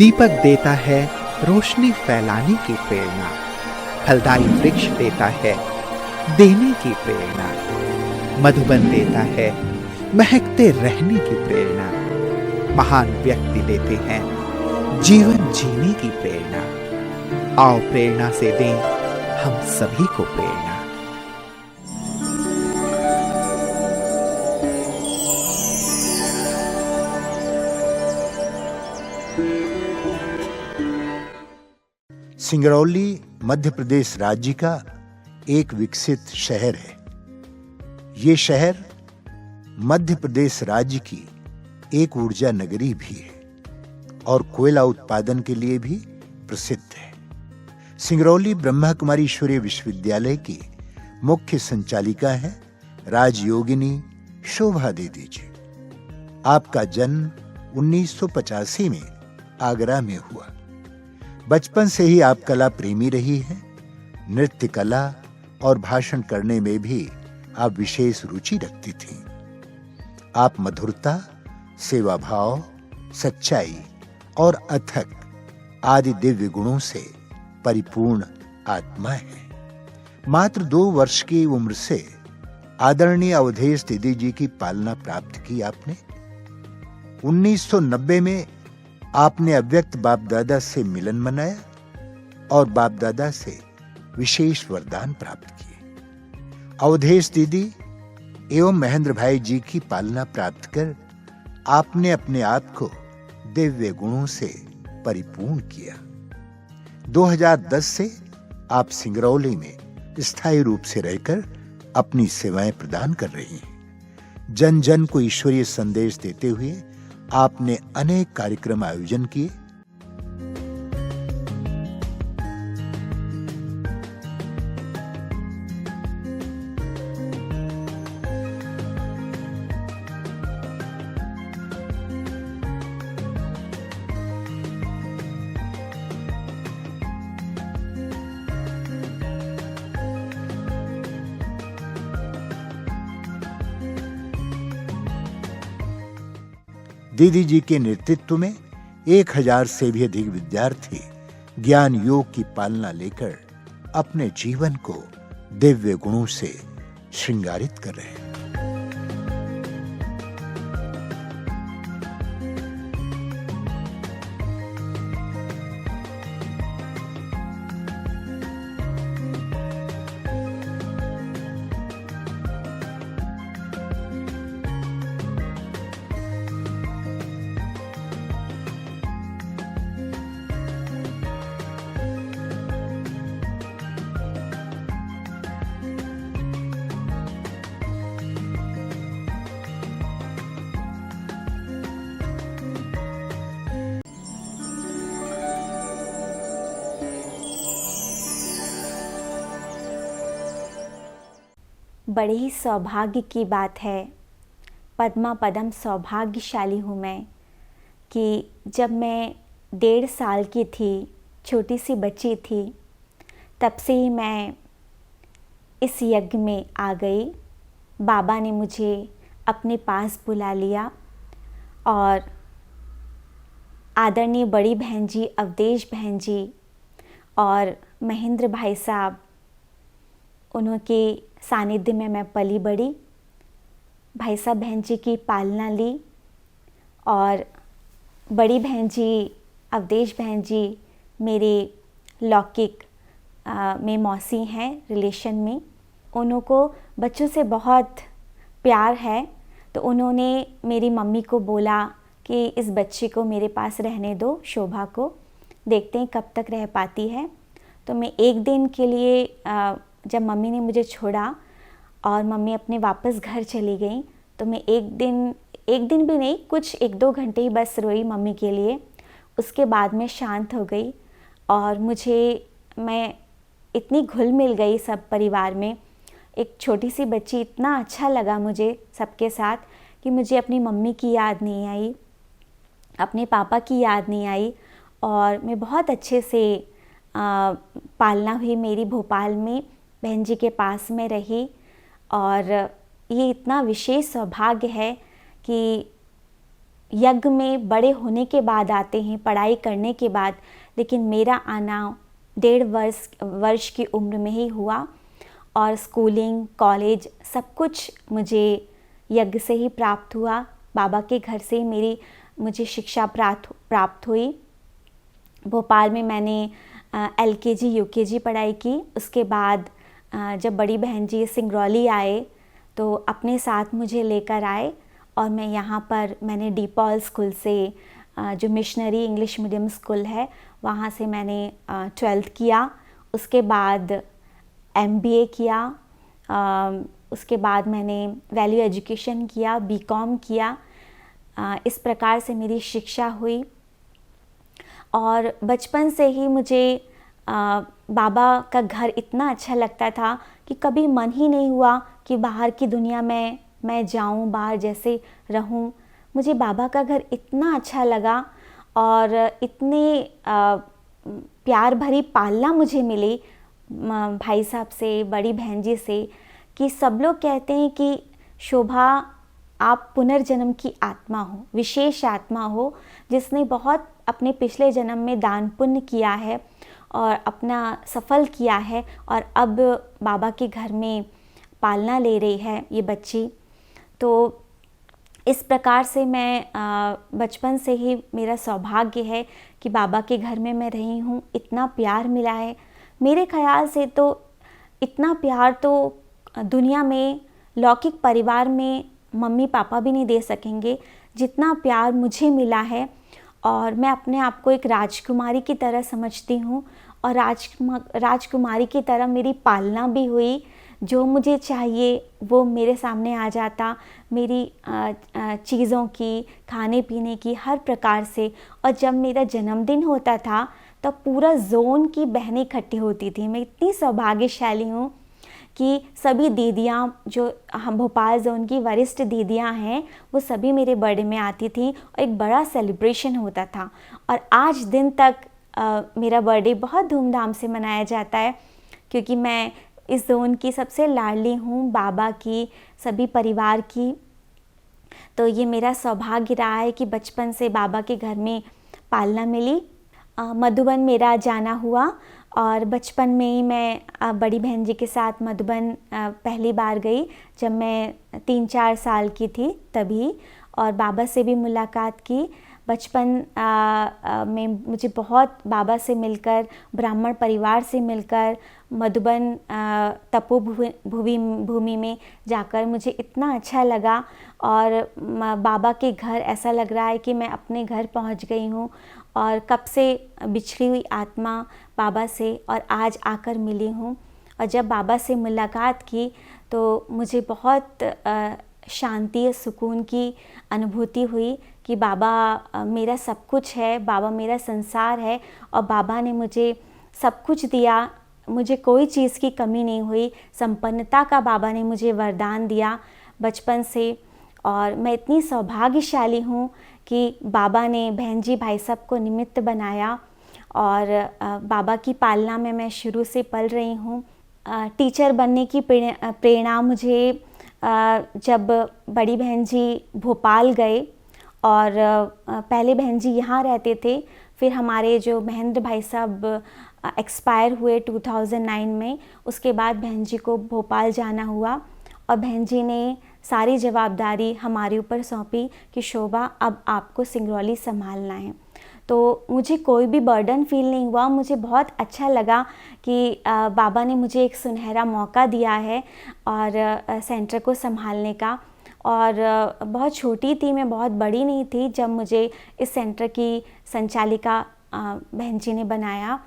दीपक देता है रोशनी फैलाने की प्रेरणा, फलदायी वृक्ष देता है देने की प्रेरणा, मधुबन देता है महकते रहने की प्रेरणा, महान व्यक्ति देते हैं जीवन जीने की प्रेरणा। आओ प्रेरणा से दें हम सभी को प्रेरणा। सिंगरौली मध्य प्रदेश राज्य का एक विकसित शहर है। ये शहर मध्य प्रदेश राज्य की एक ऊर्जा नगरी भी है और कोयला उत्पादन के लिए भी प्रसिद्ध है। सिंगरौली ब्रह्मा कुमारी ईश्वरीय विश्वविद्यालय की मुख्य संचालिका है राजयोगिनी शोभा दीदी जी। आपका जन्म 1985 में आगरा में हुआ। बचपन से ही आप कला प्रेमी रही हैं। नृत्य कला और भाषण करने में भी आप विशेष रुचि रखती थीं। आप मधुरता, सेवा भाव, सच्चाई और अथक आदि दिव्य गुणों से परिपूर्ण आत्मा है। मात्र 2 वर्ष की उम्र से आदरणीय अवधेश दीदी जी की पालना प्राप्त की आपने। 1990 में आपने अव्यक्त बाप दादा से मिलन मनाया और बाप दादा से विशेष वरदान प्राप्त किए। अवधेश दीदी एवं महेंद्र भाई जी की पालना प्राप्त कर आपने अपने आप को दिव्य गुणों से परिपूर्ण किया। 2010 से आप सिंगरौली में स्थायी रूप से रहकर अपनी सेवाएं प्रदान कर रही हैं। जन जन को ईश्वरीय संदेश देते हुए आपने अनेक कार्यक्रम आयोजन किए। दीदी जी के नेतृत्व में 1000 से भी अधिक विद्यार्थी ज्ञान योग की पालना लेकर अपने जीवन को दिव्य गुणों से श्रृंगारित कर रहे हैं। बड़े ही सौभाग्य की बात है, पद्मा पदम सौभाग्यशाली हूँ मैं कि जब मैं 1.5 साल की थी, छोटी सी बच्ची थी, तब से ही मैं इस यज्ञ में आ गई। बाबा ने मुझे अपने पास बुला लिया और आदरणीय बड़ी बहन जी, अवधेश बहन जी और महेंद्र भाई साहब, उनके सानिध्य में मैं पली बड़ी। भाई साहब बहन जी की पालना ली और बड़ी बहन जी, अवधेश बहन जी मेरे लौकिक में मौसी हैं, रिलेशन में। उनको बच्चों से बहुत प्यार है, तो उन्होंने मेरी मम्मी को बोला कि इस बच्ची को मेरे पास रहने दो, शोभा को, देखते हैं कब तक रह पाती है। तो मैं 1 दिन के लिए जब मम्मी ने मुझे छोड़ा और मम्मी अपने वापस घर चली गई, तो मैं एक दिन भी नहीं, कुछ 1-2 घंटे ही बस रोई मम्मी के लिए। उसके बाद मैं शांत हो गई और मैं इतनी घुल मिल गई सब परिवार में। एक छोटी सी बच्ची, इतना अच्छा लगा मुझे सबके साथ कि मुझे अपनी मम्मी की याद नहीं आई, अपने पापा की याद नहीं आई और मैं बहुत अच्छे से पालना हुई मेरी भोपाल में बहन जी के पास में रही। और ये इतना विशेष सौभाग्य है कि यज्ञ में बड़े होने के बाद आते हैं, पढ़ाई करने के बाद, लेकिन मेरा आना 1.5 वर्ष की उम्र में ही हुआ और स्कूलिंग, कॉलेज सब कुछ मुझे यज्ञ से ही प्राप्त हुआ। बाबा के घर से ही मुझे शिक्षा प्राप्त हुई। भोपाल में मैंने LKG UKG पढ़ाई की। उसके बाद जब बड़ी बहन जी सिंगरौली आए तो अपने साथ मुझे लेकर आए और मैं यहाँ पर मैंने DPaul स्कूल से जो मिशनरी इंग्लिश मीडियम स्कूल है वहाँ से मैंने 12th किया। उसके बाद MBA किया। उसके बाद मैंने वैल्यू एजुकेशन किया, BCom किया। इस प्रकार से मेरी शिक्षा हुई और बचपन से ही मुझे बाबा का घर इतना अच्छा लगता था कि कभी मन ही नहीं हुआ कि बाहर की दुनिया में मैं जाऊं, बाहर जैसे रहूं। मुझे बाबा का घर इतना अच्छा लगा और इतने प्यार भरी पालना मुझे मिली भाई साहब से, बड़ी बहन जी से, कि सब लोग कहते हैं कि शोभा आप पुनर्जन्म की आत्मा हो, विशेष आत्मा हो जिसने बहुत अपने पिछले जन्म में दान पुण्य किया है और अपना सफल किया है और अब बाबा के घर में पालना ले रही है ये बच्ची। तो इस प्रकार से मैं बचपन से ही मेरा सौभाग्य है कि बाबा के घर में मैं रही हूँ। इतना प्यार मिला है, मेरे ख्याल से तो इतना प्यार तो दुनिया में लौकिक परिवार में मम्मी पापा भी नहीं दे सकेंगे जितना प्यार मुझे मिला है। और मैं अपने आप को एक राजकुमारी की तरह समझती हूँ और राजकुमारी की तरह मेरी पालना भी हुई। जो मुझे चाहिए वो मेरे सामने आ जाता, मेरी चीज़ों की, खाने पीने की, हर प्रकार से। और जब मेरा जन्मदिन होता था तब पूरा जोन की बहनें इकट्ठी होती थी। मैं इतनी सौभाग्यशाली हूँ कि सभी दीदियाँ, जो हम भोपाल जोन की वरिष्ठ दीदियाँ हैं, वो सभी मेरे बर्थडे में आती थीं और एक बड़ा सेलिब्रेशन होता था। और आज दिन तक मेरा बर्थडे बहुत धूमधाम से मनाया जाता है क्योंकि मैं इस जोन की सबसे लाडली हूँ, बाबा की, सभी परिवार की। तो ये मेरा सौभाग्य रहा है कि बचपन से बाबा के घर में पालना मिली। मधुबन मेरा जाना हुआ और बचपन में ही मैं बड़ी बहन जी के साथ मधुबन पहली बार गई जब मैं 3-4 साल की थी तभी, और बाबा से भी मुलाकात की। बचपन में मुझे बहुत बाबा से मिलकर, ब्राह्मण परिवार से मिलकर, मधुबन तपोभूमि में जाकर मुझे इतना अच्छा लगा और बाबा के घर ऐसा लग रहा है कि मैं अपने घर पहुंच गई हूं और कब से बिछड़ी हुई आत्मा बाबा से और आज आकर मिली हूं। और जब बाबा से मुलाकात की तो मुझे बहुत शांति, सुकून की अनुभूति हुई कि बाबा मेरा सब कुछ है, बाबा मेरा संसार है और बाबा ने मुझे सब कुछ दिया, मुझे कोई चीज़ की कमी नहीं हुई। संपन्नता का बाबा ने मुझे वरदान दिया बचपन से और मैं इतनी सौभाग्यशाली हूँ कि बाबा ने बहन जी भाई साहब को निमित्त बनाया और बाबा की पालना में मैं शुरू से पल रही हूँ। टीचर बनने की प्रेरणा मुझे जब बड़ी बहन जी भोपाल गए और पहले बहन जी यहाँ रहते थे, फिर हमारे जो महेंद्र भाई साहब एक्सपायर हुए 2009 में, उसके बाद बहन जी को भोपाल जाना हुआ और बहन जी ने सारी जवाबदारी हमारे ऊपर सौंपी कि शोभा अब आपको सिंगरौली संभालना है। तो मुझे कोई भी बर्डन फील नहीं हुआ, मुझे बहुत अच्छा लगा कि बाबा ने मुझे एक सुनहरा मौका दिया है और सेंटर को संभालने का। और बहुत छोटी थी मैं, बहुत बड़ी नहीं थी जब मुझे इस सेंटर की संचालिका बहन जी ने बनाया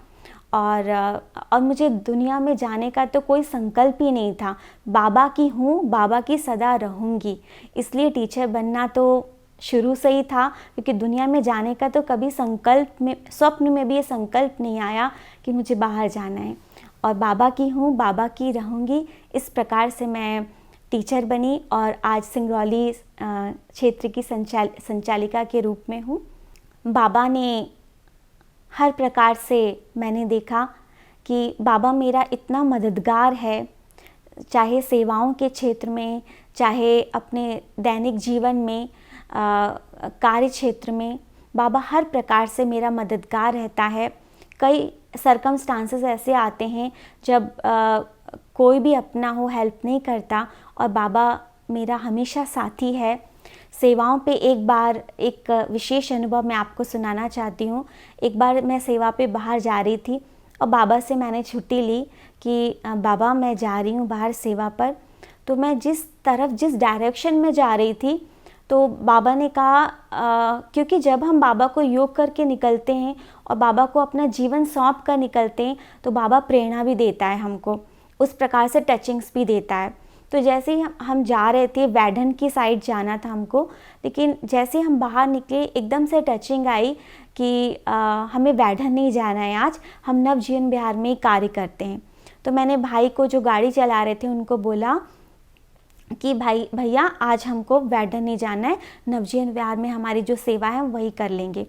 और मुझे दुनिया में जाने का तो कोई संकल्प ही नहीं था। बाबा की हूँ, बाबा की सदा रहूँगी, इसलिए टीचर बनना तो शुरू से ही था क्योंकि दुनिया में जाने का तो कभी संकल्प में, स्वप्न में भी ये संकल्प नहीं आया कि मुझे बाहर जाना है। और बाबा की हूँ, बाबा की रहूँगी, इस प्रकार से मैं टीचर बनी और आज सिंगरौली क्षेत्र की संचालिका के रूप में हूँ। बाबा ने हर प्रकार से मैंने देखा कि बाबा मेरा इतना मददगार है, चाहे सेवाओं के क्षेत्र में, चाहे अपने दैनिक जीवन में, कार्य क्षेत्र में बाबा हर प्रकार से मेरा मददगार रहता है। कई सरकमस्टांसेस ऐसे आते हैं जब कोई भी अपना हो हेल्प नहीं करता और बाबा मेरा हमेशा साथी है। सेवाओं पे एक बार एक विशेष अनुभव मैं आपको सुनाना चाहती हूँ। एक बार मैं सेवा पे बाहर जा रही थी और बाबा से मैंने छुट्टी ली कि बाबा मैं जा रही हूँ बाहर सेवा पर। तो मैं जिस डायरेक्शन में जा रही थी तो बाबा ने कहा क्योंकि जब हम बाबा को योग करके निकलते हैं और बाबा को अपना जीवन सौंप कर निकलते हैं तो बाबा प्रेरणा भी देता है हमको, उस प्रकार से टचिंग्स भी देता है। तो जैसे ही हम जा रहे थे, वैढन की साइड जाना था हमको, लेकिन जैसे हम बाहर निकले एकदम से टचिंग आई कि हमें वैढन नहीं जाना है, आज हम नवजीवन विहार में ही कार्य करते हैं। तो मैंने भाई को जो गाड़ी चला रहे थे उनको बोला कि भैया आज हमको वैढन नहीं जाना है, नवजीवन विहार में हमारी जो सेवा है वही कर लेंगे।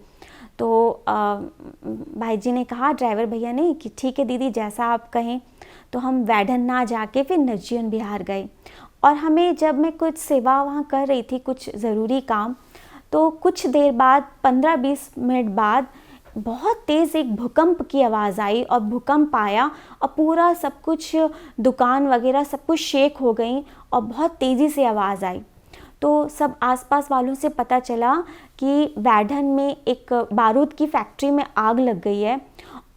तो भाई जी ने कहा, ड्राइवर भैया ने, कि ठीक है दीदी जैसा आप कहें। तो हम वैढन ना जाके फिर नवजीवन विहार गए। और हमें जब मैं कुछ सेवा वहाँ कर रही थी, कुछ ज़रूरी काम, तो कुछ देर बाद 15-20 मिनट बाद बहुत तेज़ एक भूकंप की आवाज़ आई और भूकंप आया और पूरा सब कुछ दुकान वगैरह सब कुछ शेक हो गई और बहुत तेज़ी से आवाज़ आई। तो सब आसपास वालों से पता चला कि वैढन में एक बारूद की फैक्ट्री में आग लग गई है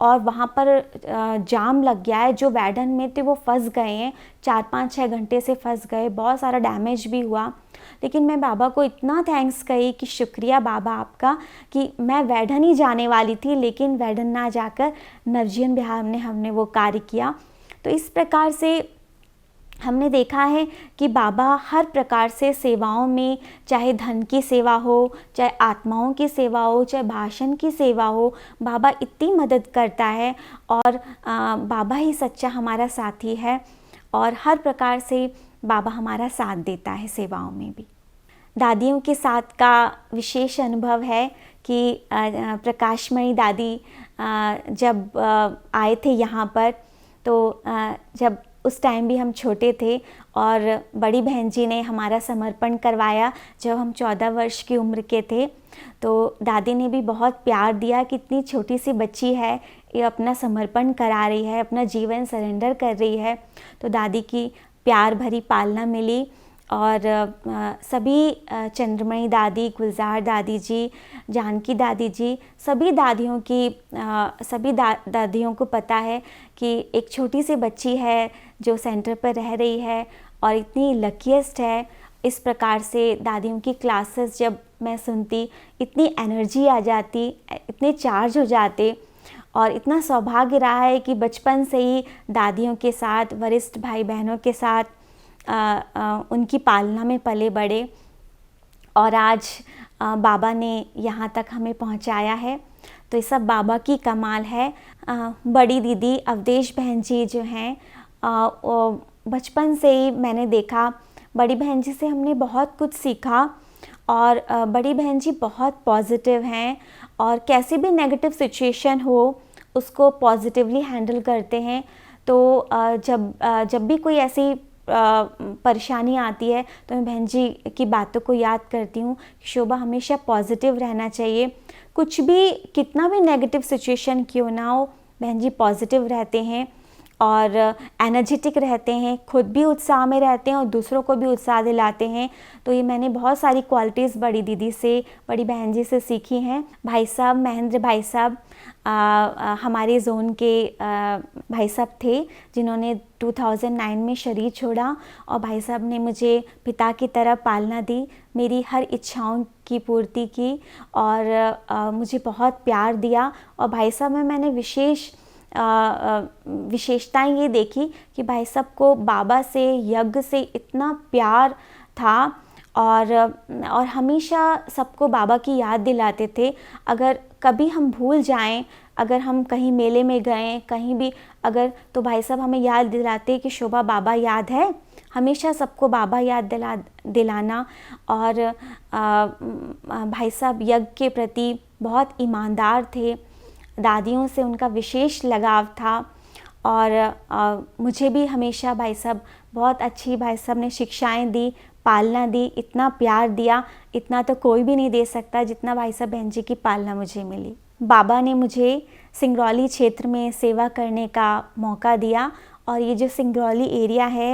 और वहाँ पर जाम लग गया है। जो वैढन में थे वो फंस गए हैं, 4-5-6 घंटे से फंस गए, बहुत सारा डैमेज भी हुआ। लेकिन मैं बाबा को इतना थैंक्स कही कि शुक्रिया बाबा आपका, कि मैं वैढन ही जाने वाली थी लेकिन वैढन ना जाकर नवजीवन विहार में हमने वो कार्य किया। तो इस प्रकार से हमने देखा है कि बाबा हर प्रकार से सेवाओं में, चाहे धन की सेवा हो, चाहे आत्माओं की सेवा हो, चाहे भाषण की सेवा हो, बाबा इतनी मदद करता है और बाबा ही सच्चा हमारा साथी है और हर प्रकार से बाबा हमारा साथ देता है सेवाओं में भी। दादियों के साथ का विशेष अनुभव है कि प्रकाशमणि दादी जब आए थे यहाँ पर, तो जब उस टाइम भी हम छोटे थे और बड़ी बहन जी ने हमारा समर्पण करवाया जब हम 14 वर्ष की उम्र के थे। तो दादी ने भी बहुत प्यार दिया कि इतनी छोटी सी बच्ची है, ये अपना समर्पण करा रही है, अपना जीवन सरेंडर कर रही है। तो दादी की प्यार भरी पालना मिली और सभी चंद्रमणि दादी, गुलजार दादी जी, जानकी दादी जी, सभी दादियों की दादियों को पता है कि एक छोटी सी बच्ची है जो सेंटर पर रह रही है और इतनी लकीएस्ट है। इस प्रकार से दादियों की क्लासेस जब मैं सुनती, इतनी एनर्जी आ जाती, इतने चार्ज हो जाते और इतना सौभाग्य रहा है कि बचपन से ही दादियों के साथ, वरिष्ठ भाई बहनों के साथ उनकी पालना में पले बड़े और आज बाबा ने यहाँ तक हमें पहुँचाया है। तो ये सब बाबा की कमाल है। बड़ी दीदी अवधेश बहन जी जो हैं, बचपन से ही मैंने देखा, बड़ी बहन जी से हमने बहुत कुछ सीखा और बड़ी बहन जी बहुत पॉजिटिव हैं और कैसी भी नेगेटिव सिचुएशन हो उसको पॉजिटिवली हैंडल करते हैं। तो जब भी कोई ऐसी परेशानी आती है तो मैं बहन जी की बातों को याद करती हूँ। शोभा हमेशा पॉजिटिव रहना चाहिए, कुछ भी कितना भी नेगेटिव सिचुएशन क्यों ना हो, बहन जी पॉजिटिव रहते हैं और एनर्जेटिक रहते हैं, खुद भी उत्साह में रहते हैं और दूसरों को भी उत्साह दिलाते हैं। तो ये मैंने बहुत सारी क्वालिटीज़ बड़ी दीदी से, बड़ी बहन जी से सीखी हैं। भाई साहब, महेंद्र भाई साहब हमारे जोन के भाई साहब थे जिन्होंने 2009 में शरीर छोड़ा और भाई साहब ने मुझे पिता की तरह पालना दी, मेरी हर इच्छाओं की पूर्ति की और मुझे बहुत प्यार दिया। और भाई साहब में मैंने विशेषताएं ये देखी कि भाई साहब को बाबा से, यज्ञ से इतना प्यार था और हमेशा सबको बाबा की याद दिलाते थे। अगर कभी हम भूल जाएं, अगर हम कहीं मेले में गए, कहीं भी अगर, तो भाई साहब हमें याद दिलाते कि शोभा बाबा याद है, हमेशा सबको बाबा याद दिलाना। और भाई साहब यज्ञ के प्रति बहुत ईमानदार थे, दादियों से उनका विशेष लगाव था और मुझे भी हमेशा भाई साहब बहुत अच्छी, भाई साहब ने शिक्षाएं दी, पालना दी, इतना प्यार दिया, इतना तो कोई भी नहीं दे सकता जितना भाई साहब बहन जी की पालना मुझे मिली। बाबा ने मुझे सिंगरौली क्षेत्र में सेवा करने का मौका दिया और ये जो सिंगरौली एरिया है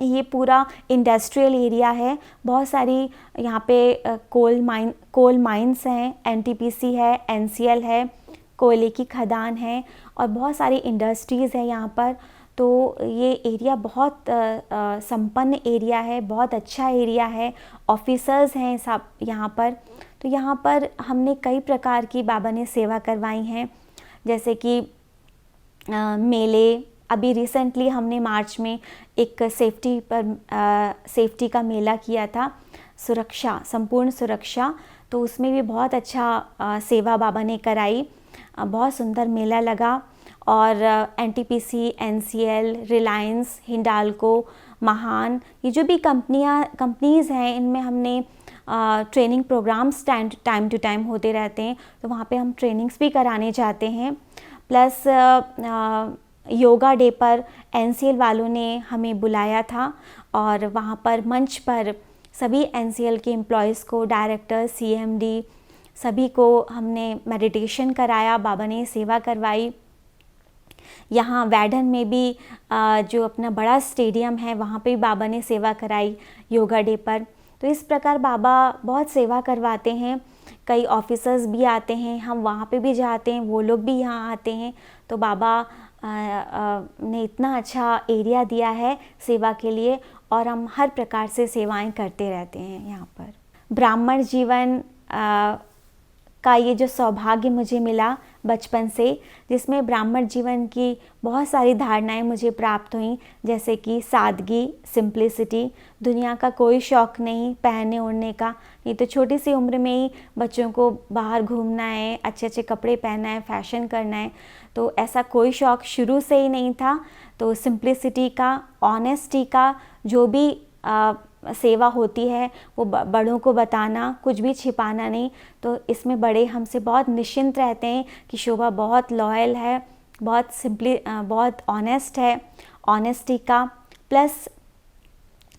ये पूरा इंडस्ट्रियल एरिया है। बहुत सारी यहाँ पे कोल माइंस हैं, एनटीपीसी है, एनसीएल है, कोयले की खदान है और बहुत सारी इंडस्ट्रीज़ है यहाँ पर। तो ये एरिया बहुत संपन्न एरिया है, बहुत अच्छा एरिया है, ऑफिसर्स हैं सब यहाँ पर। तो यहाँ पर हमने कई प्रकार की बाबा ने सेवा करवाई हैं, जैसे कि मेले। अभी रिसेंटली हमने मार्च में एक सेफ्टी का मेला किया था, सुरक्षा, संपूर्ण सुरक्षा। तो उसमें भी बहुत अच्छा सेवा बाबा ने कराई, बहुत सुंदर मेला लगा। और एनटीपीसी, एनसीएल, रिलायंस, हिंडाल्को, महान, ये जो भी कंपनीज़ हैं इनमें हमने training programmes time to time होते रहते हैं, तो वहाँ पे हम ट्रेनिंग्स भी कराने जाते हैं। प्लस योगा डे पर एनसीएल वालों ने हमें बुलाया था और वहाँ पर मंच पर सभी एनसीएल के एम्प्लॉयज़ को, डायरेक्टर, सीएमडी, सभी को हमने मेडिटेशन कराया, बाबा ने सेवा करवाई। यहाँ वैडन में भी जो अपना बड़ा स्टेडियम है वहाँ पे भी बाबा ने सेवा कराई योगा डे पर। तो इस प्रकार बाबा बहुत सेवा करवाते हैं। कई ऑफिसर्स भी आते हैं, हम वहाँ पे भी जाते हैं, वो लोग भी यहाँ आते हैं। तो बाबा ने इतना अच्छा एरिया दिया है सेवा के लिए और हम हर प्रकार से सेवाएं करते रहते हैं यहाँ पर। ब्राह्मण जीवन का ये जो सौभाग्य मुझे मिला बचपन से, जिसमें ब्राह्मण जीवन की बहुत सारी धारणाएं मुझे प्राप्त हुई, जैसे कि सादगी, सिंप्लिसिटी, दुनिया का कोई शौक़ नहीं पहनने ओढ़ने का। ये तो छोटी सी उम्र में ही बच्चों को बाहर घूमना है, अच्छे अच्छे कपड़े पहनना है, फैशन करना है, तो ऐसा कोई शौक़ शुरू से ही नहीं था। तो सिंप्लिसिटी का, ऑनेस्टी का, जो भी सेवा होती है वो बड़ों को बताना, कुछ भी छिपाना नहीं। तो इसमें बड़े हमसे बहुत निश्चिंत रहते हैं कि शोभा बहुत लॉयल है, बहुत ऑनेस्ट है, ऑनेस्टी का। प्लस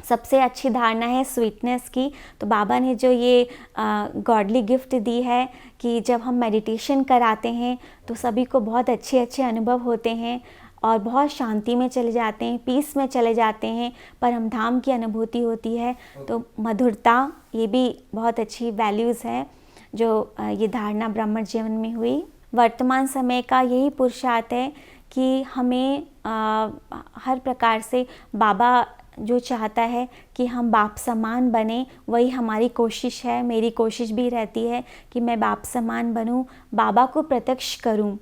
सबसे अच्छी धारणा है स्वीटनेस की। तो बाबा ने जो ये गॉडली गिफ्ट दी है कि जब हम मेडिटेशन कराते हैं तो सभी को बहुत अच्छे अच्छे अनुभव होते हैं और बहुत शांति में चले जाते हैं, पीस में चले जाते हैं, परम धाम की अनुभूति होती है। तो मधुरता, ये भी बहुत अच्छी वैल्यूज़ है जो ये धारणा ब्राह्मण जीवन में हुई। वर्तमान समय का यही पुरुषार्थ है कि हमें हर प्रकार से बाबा जो चाहता है कि हम बाप समान बने, वही हमारी कोशिश है। मेरी कोशिश भी रहती है कि मैं बाप समान बनूं, बाबा को प्रत्यक्ष करूं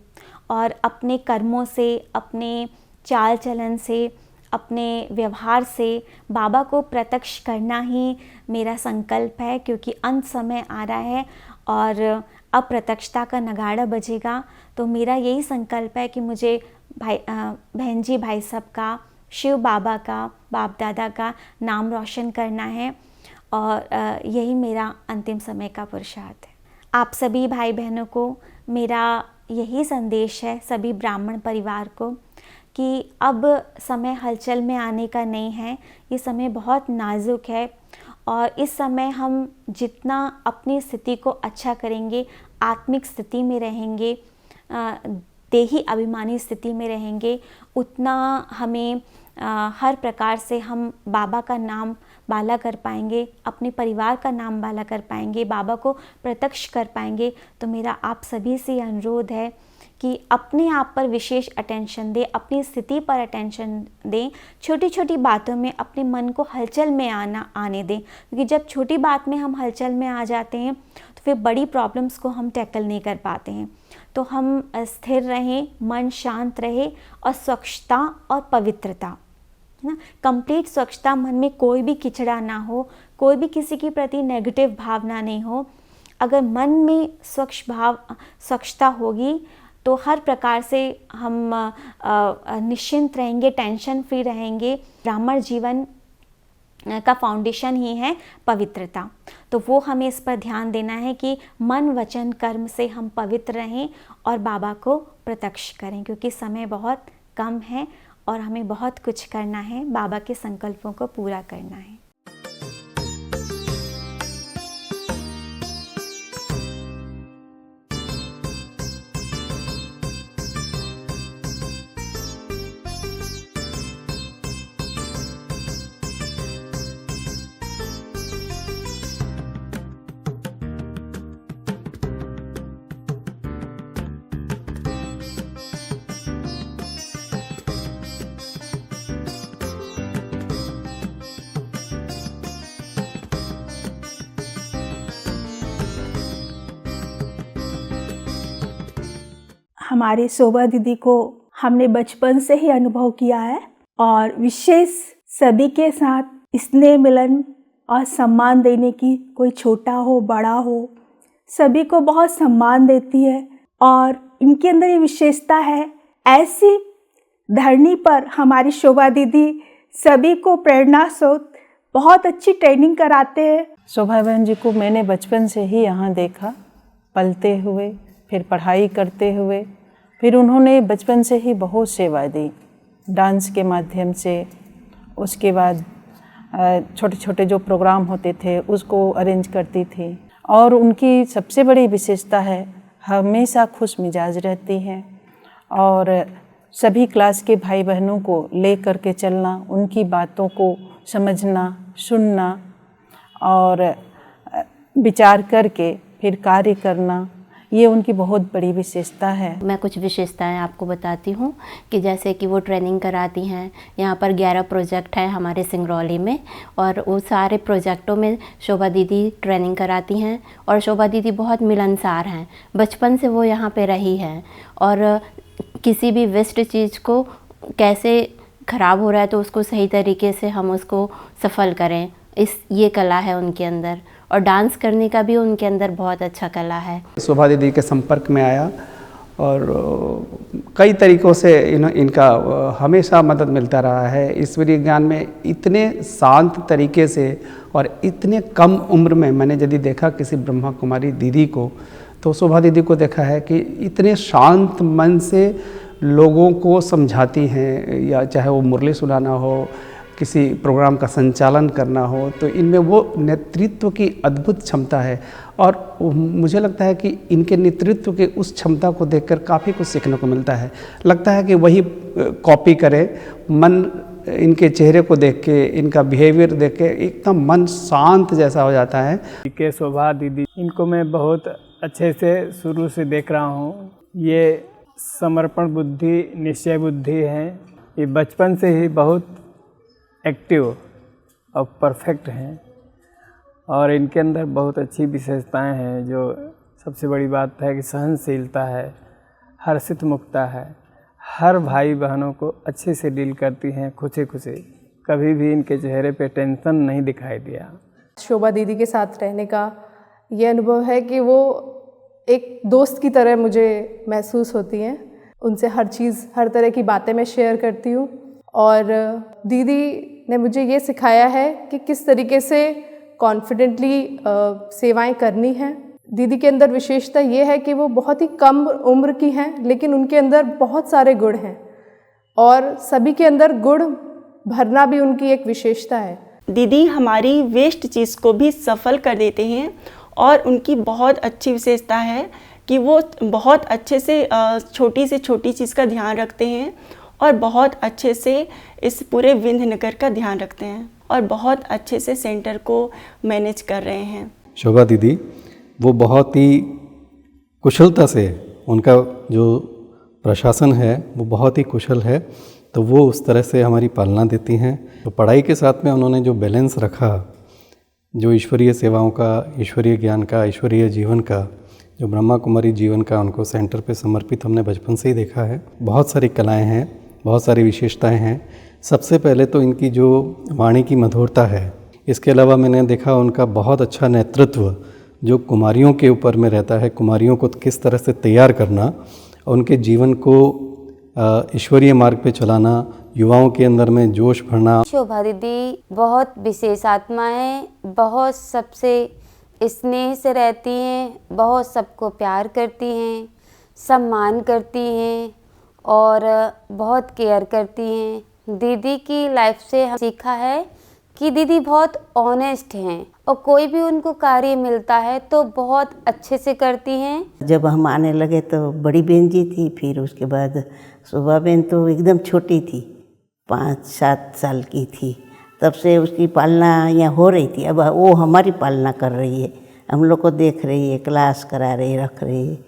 और अपने कर्मों से, अपने चाल चलन से, अपने व्यवहार से बाबा को प्रत्यक्ष करना ही मेरा संकल्प है। क्योंकि अंत समय आ रहा है और अप्रत्यक्षता का नगाड़ा बजेगा। तो मेरा यही संकल्प है कि मुझे बहन जी भाई साहब का, शिव बाबा का, बाप दादा का नाम रोशन करना है और यही मेरा अंतिम समय का पुरुषार्थ है। आप सभी भाई बहनों को मेरा यही संदेश है, सभी ब्राह्मण परिवार को, कि अब समय हलचल में आने का नहीं है। ये समय बहुत नाजुक है और इस समय हम जितना अपनी स्थिति को अच्छा करेंगे, आत्मिक स्थिति में रहेंगे, देही अभिमानी स्थिति में रहेंगे, उतना हमें हर प्रकार से हम बाबा का नाम बाला कर पाएंगे, अपने परिवार का नाम बाला कर पाएंगे, बाबा को प्रत्यक्ष कर पाएंगे। तो मेरा आप सभी से अनुरोध है कि अपने आप पर विशेष अटेंशन दें, अपनी स्थिति पर अटेंशन दें, छोटी छोटी बातों में अपने मन को हलचल में आने दें। क्योंकि जब छोटी बात में हम हलचल में आ जाते हैं तो फिर बड़ी प्रॉब्लम्स को हम टैकल नहीं कर पाते हैं। तो हम स्थिर रहें, मन शांत रहे और स्वच्छता और पवित्रता, है ना, कंप्लीट स्वच्छता, मन में कोई भी किचड़ा ना हो, कोई भी किसी के प्रति नेगेटिव भावना नहीं हो। अगर मन में स्वच्छता होगी तो हर प्रकार से हम निश्चिंत रहेंगे, टेंशन फ्री रहेंगे। ब्राह्मण जीवन का फाउंडेशन ही है पवित्रता। तो वो हमें इस पर ध्यान देना है कि मन वचन कर्म से हम पवित्र रहें और बाबा को प्रत्यक्ष करें, क्योंकि समय बहुत कम है और हमें बहुत कुछ करना है, बाबा के संकल्पों को पूरा करना है। हमारी शोभा दीदी को हमने बचपन से ही अनुभव किया है और विशेष सभी के साथ स्नेह मिलन और सम्मान देने की, कोई छोटा हो बड़ा हो सभी को बहुत सम्मान देती है। और इनके अंदर ये विशेषता है, ऐसी धरनी पर हमारी शोभा दीदी सभी को प्रेरणा स्रोत, बहुत अच्छी ट्रेनिंग कराते हैं। शोभा बहन जी को मैंने बचपन से ही यहाँ देखा, पलते हुए, फिर पढ़ाई करते हुए, फिर उन्होंने बचपन से ही बहुत सेवा दी डांस के माध्यम से। उसके बाद छोटे छोटे जो प्रोग्राम होते थे उसको अरेंज करती थी। और उनकी सबसे बड़ी विशेषता है, हमेशा खुश मिजाज रहती हैं और सभी क्लास के भाई बहनों को ले कर के चलना, उनकी बातों को समझना, सुनना और विचार करके फिर कार्य करना, ये उनकी बहुत बड़ी विशेषता है। मैं कुछ विशेषताएं आपको बताती हूँ कि जैसे कि वो ट्रेनिंग कराती हैं। यहाँ पर 11 प्रोजेक्ट हैं हमारे सिंगरौली में और वो सारे प्रोजेक्टों में शोभा दीदी ट्रेनिंग कराती हैं। और शोभा दीदी बहुत मिलनसार हैं, बचपन से वो यहाँ पे रही हैं और किसी भी वेस्ट चीज़ को कैसे ख़राब हो रहा है तो उसको सही तरीके से हम उसको सफल करें, ये कला है उनके अंदर। और डांस करने का भी उनके अंदर बहुत अच्छा कला है। शोभा दीदी के संपर्क में आया और कई तरीक़ों से इनका हमेशा मदद मिलता रहा है। ईश्वरीय ज्ञान में इतने शांत तरीके से और इतने कम उम्र में मैंने यदि देखा किसी ब्रह्मा कुमारी दीदी को, तो शोभा दीदी को देखा है कि इतने शांत मन से लोगों को समझाती हैं, या चाहे वो मुरली सुनाना हो, किसी प्रोग्राम का संचालन करना हो, तो इनमें वो नेतृत्व की अद्भुत क्षमता है। और मुझे लगता है कि इनके नेतृत्व के उस क्षमता को देखकर काफ़ी कुछ सीखने को मिलता है। लगता है कि वही कॉपी करें, मन इनके चेहरे को देख के, इनका बिहेवियर देख के एकदम मन शांत जैसा हो जाता है। के शोभा दीदी, इनको मैं बहुत अच्छे से शुरू से देख रहा हूँ। ये समर्पण बुद्धि, निश्चय बुद्धि हैं। ये बचपन से ही बहुत एक्टिव और परफेक्ट हैं और इनके अंदर बहुत अच्छी विशेषताएं हैं। जो सबसे बड़ी बात है कि सहनशीलता है, हर्षित मुक्ता है, हर भाई बहनों को अच्छे से डील करती हैं, खुशे खुशे। कभी भी इनके चेहरे पे टेंशन नहीं दिखाई दिया। शोभा दीदी के साथ रहने का ये अनुभव है कि वो एक दोस्त की तरह मुझे महसूस होती हैं। उनसे हर चीज़, हर तरह की बातें मैं शेयर करती हूँ और दीदी ने मुझे ये सिखाया है कि किस तरीके से कॉन्फिडेंटली सेवाएं करनी हैं। दीदी के अंदर विशेषता ये है कि वो बहुत ही कम उम्र की हैं, लेकिन उनके अंदर बहुत सारे गुण हैं और सभी के अंदर गुण भरना भी उनकी एक विशेषता है। दीदी हमारी वेस्ट चीज़ को भी सफल कर देते हैं और उनकी बहुत अच्छी विशेषता है कि वो बहुत अच्छे से छोटी चीज़ का ध्यान रखते हैं और बहुत अच्छे से इस पूरे विंध्यनगर का ध्यान रखते हैं और बहुत अच्छे से सेंटर को मैनेज कर रहे हैं। शोभा दीदी वो बहुत ही कुशलता से, उनका जो प्रशासन है वो बहुत ही कुशल है, तो वो उस तरह से हमारी पालना देती हैं। तो पढ़ाई के साथ में उन्होंने जो बैलेंस रखा, जो ईश्वरीय सेवाओं का, ईश्वरीय ज्ञान का, ईश्वरीय जीवन का, जो ब्रह्मा कुमारी जीवन का उनको सेंटर पे समर्पित हमने बचपन से ही देखा है। बहुत सारी कलाएं हैं, बहुत सारी विशेषताएं हैं। सबसे पहले तो इनकी जो वाणी की मधुरता है, इसके अलावा मैंने देखा उनका बहुत अच्छा नेतृत्व जो कुमारियों के ऊपर में रहता है, कुमारियों को किस तरह से तैयार करना, उनके जीवन को ईश्वरीय मार्ग पे चलाना, युवाओं के अंदर में जोश भरना। शोभा दीदी बहुत विशेष आत्मा है, बहुत सबसे स्नेह से रहती हैं, बहुत सबको प्यार करती हैं, सम्मान करती हैं और बहुत केयर करती हैं। दीदी की लाइफ से हम सीखा है कि दीदी बहुत ऑनेस्ट हैं और कोई भी उनको कार्य मिलता है तो बहुत अच्छे से करती हैं। जब हम आने लगे तो बड़ी बहन जी थी, फिर उसके बाद शोभा बहन तो एकदम छोटी थी, 5-7 साल की थी। तब से उसकी पालना यहाँ हो रही थी। अब वो हमारी पालना कर रही है, हम लोग को देख रही है, क्लास करा रही, रख रही है,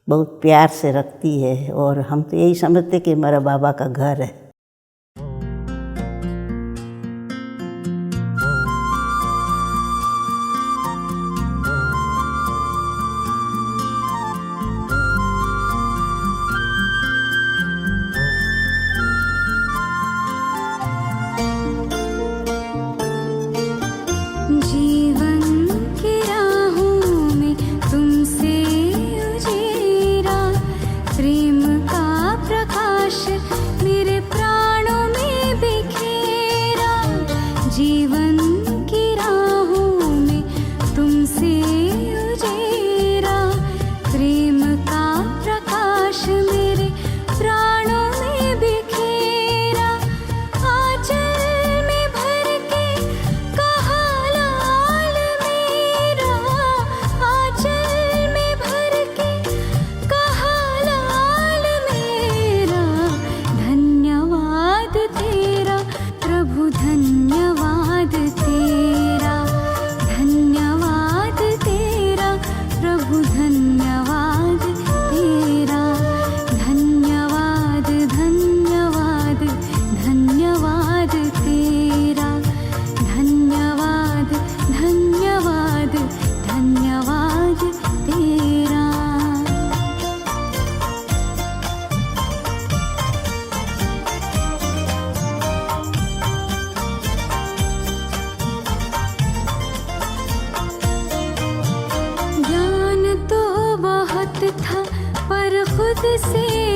बहुत प्यार से रखती है और हम तो यही समझते कि हमारा बाबा का घर है। प्रभु धन्यवाद तेरा, धन्यवाद तेरा प्रभु, धन्यवाद तेरा, धन्यवाद धन्यवाद धन्यवाद तेरा, धन्यवाद धन्यवाद धन्यवाद तेरा। ज्ञान तो बहुत था पर खुद से